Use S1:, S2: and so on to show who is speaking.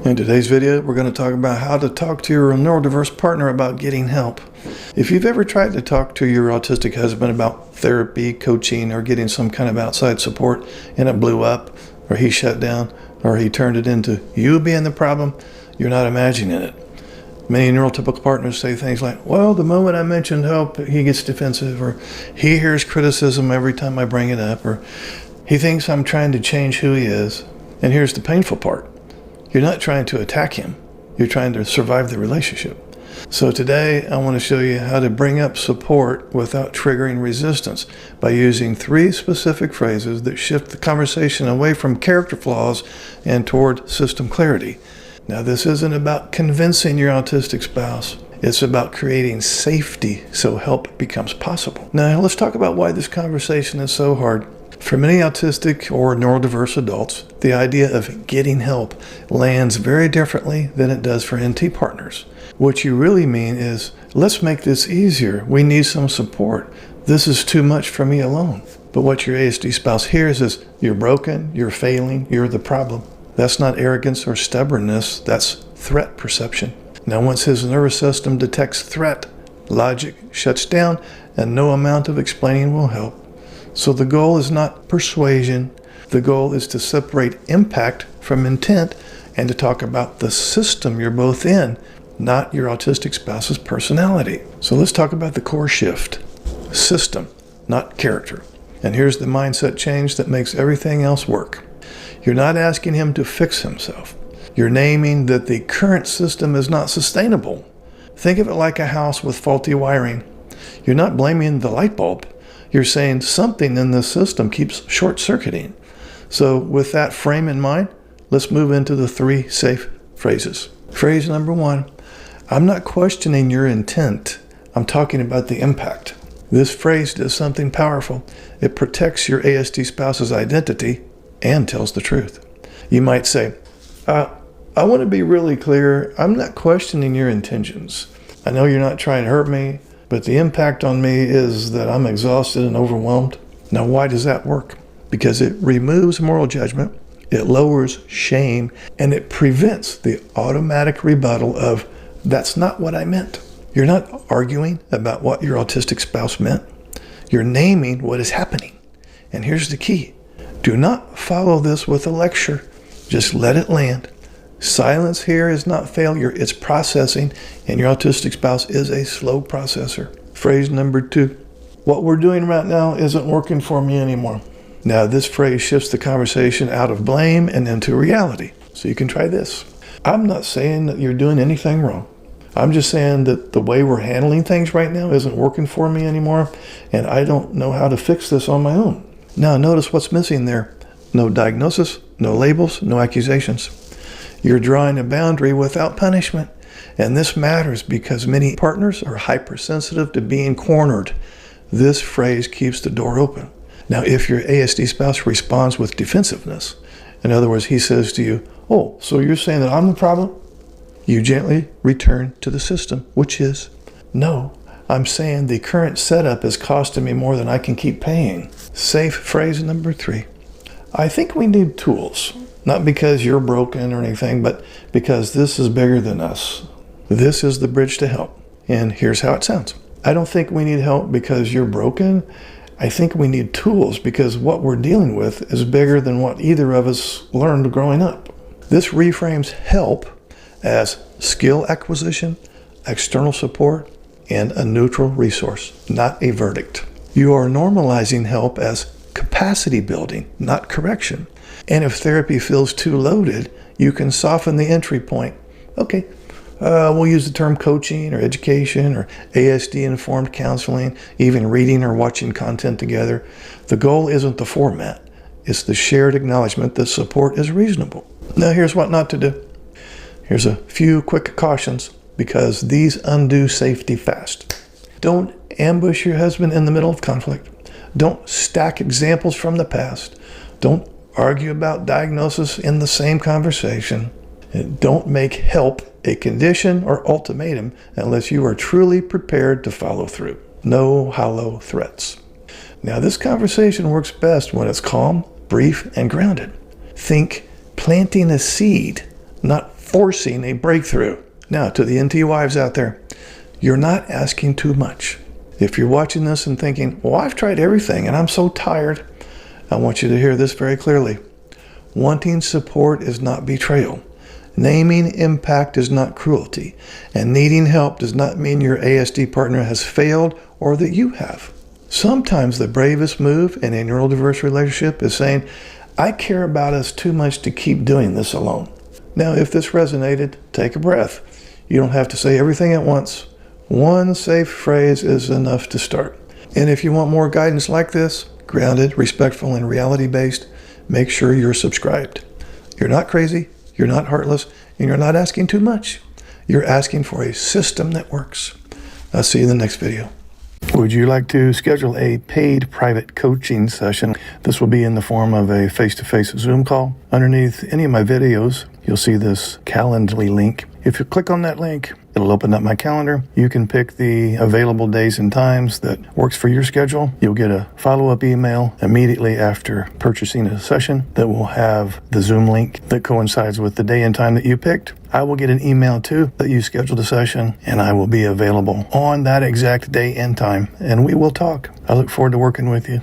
S1: In today's video, we're going to talk about how to talk to your neurodiverse partner about getting help. If you've ever tried to talk to your autistic husband about therapy, coaching, or getting some kind of outside support and it blew up, or he shut down, or he turned it into you being the problem, you're not imagining it. Many neurotypical partners say things like, well, the moment I mention help, he gets defensive, or he hears criticism every time I bring it up, or he thinks I'm trying to change who he is. And here's the painful part. You're not trying to attack him. You're trying to survive the relationship. So today, I want to show you how to bring up support without triggering resistance by using 3 specific phrases that shift the conversation away from character flaws and toward system clarity. Now, this isn't about convincing your autistic spouse. It's about creating safety so help becomes possible. Now, let's talk about why this conversation is so hard. For many autistic or neurodiverse adults, the idea of getting help lands very differently than it does for NT partners. What you really mean is, let's make this easier. We need some support. This is too much for me alone. But what your ASD spouse hears is, you're broken, you're failing, you're the problem. That's not arrogance or stubbornness, that's threat perception. Now, once his nervous system detects threat, logic shuts down and no amount of explaining will help. So the goal is not persuasion. The goal is to separate impact from intent and to talk about the system you're both in, not your autistic spouse's personality. So let's talk about the core shift. System, not character. And here's the mindset change that makes everything else work. You're not asking him to fix himself. You're naming that the current system is not sustainable. Think of it like a house with faulty wiring. You're not blaming the light bulb. You're saying something in this system keeps short-circuiting. So with that frame in mind, let's move into the 3 safe phrases. Phrase number 1, I'm not questioning your intent. I'm talking about the impact. This phrase does something powerful. It protects your ASD spouse's identity and tells the truth. You might say, I want to be really clear. I'm not questioning your intentions. I know you're not trying to hurt me, but the impact on me is that I'm exhausted and overwhelmed. Now, why does that work? Because it removes moral judgment, it lowers shame, and it prevents the automatic rebuttal of, that's not what I meant. You're not arguing about what your autistic spouse meant. You're naming what is happening. And here's the key. Do not follow this with a lecture. Just let it land. Silence here is not failure, it's processing, and your autistic spouse is a slow processor. Phrase number 2, what we're doing right now isn't working for me anymore. Now, this phrase shifts the conversation out of blame and into reality. So you can try this. I'm not saying that you're doing anything wrong. I'm just saying that the way we're handling things right now isn't working for me anymore, and I don't know how to fix this on my own. Now, notice what's missing there. No diagnosis, no labels, no accusations. You're drawing a boundary without punishment. And this matters because many partners are hypersensitive to being cornered. This phrase keeps the door open. Now, if your ASD spouse responds with defensiveness, in other words, he says to you, oh, so you're saying that I'm the problem? You gently return to the system, which is, no, I'm saying the current setup is costing me more than I can keep paying. Safe phrase number 3. I think we need tools. Not because you're broken or anything, but because this is bigger than us. This is the bridge to help. And here's how it sounds. I don't think we need help because you're broken. I think we need tools because what we're dealing with is bigger than what either of us learned growing up. This reframes help as skill acquisition, external support, and a neutral resource, not a verdict. You are normalizing help as capacity building, not correction. And if therapy feels too loaded, you can soften the entry point. Okay, we'll use the term coaching or education or ASD-informed counseling, even reading or watching content together. The goal isn't the format. It's the shared acknowledgement that support is reasonable. Now, here's what not to do. Here's a few quick cautions because these undo safety fast. Don't ambush your husband in the middle of conflict. Don't stack examples from the past. Don't argue about diagnosis in the same conversation. And don't make help a condition or ultimatum unless you are truly prepared to follow through. No hollow threats. Now, this conversation works best when it's calm, brief, and grounded. Think planting a seed, not forcing a breakthrough. Now, to the NT wives out there, you're not asking too much. If you're watching this and thinking, well, I've tried everything and I'm so tired, I want you to hear this very clearly. Wanting support is not betrayal. Naming impact is not cruelty. And needing help does not mean your ASD partner has failed or that you have. Sometimes the bravest move in a neurodiverse relationship is saying, I care about us too much to keep doing this alone. Now, if this resonated, take a breath. You don't have to say everything at once. One safe phrase is enough to start. And if you want more guidance like this, grounded, respectful, and reality-based, make sure you're subscribed. You're not crazy, you're not heartless, and you're not asking too much. You're asking for a system that works. I'll see you in the next video. Would you like to schedule a paid private coaching session? This will be in the form of a face-to-face Zoom call. Underneath any of my videos, you'll see this Calendly link. If you click on that link, it'll open up my calendar. You can pick the available days and times that works for your schedule. You'll get a follow-up email immediately after purchasing a session that will have the Zoom link that coincides with the day and time that you picked. I will get an email too that you scheduled a session, and I will be available on that exact day and time, and we will talk. I look forward to working with you.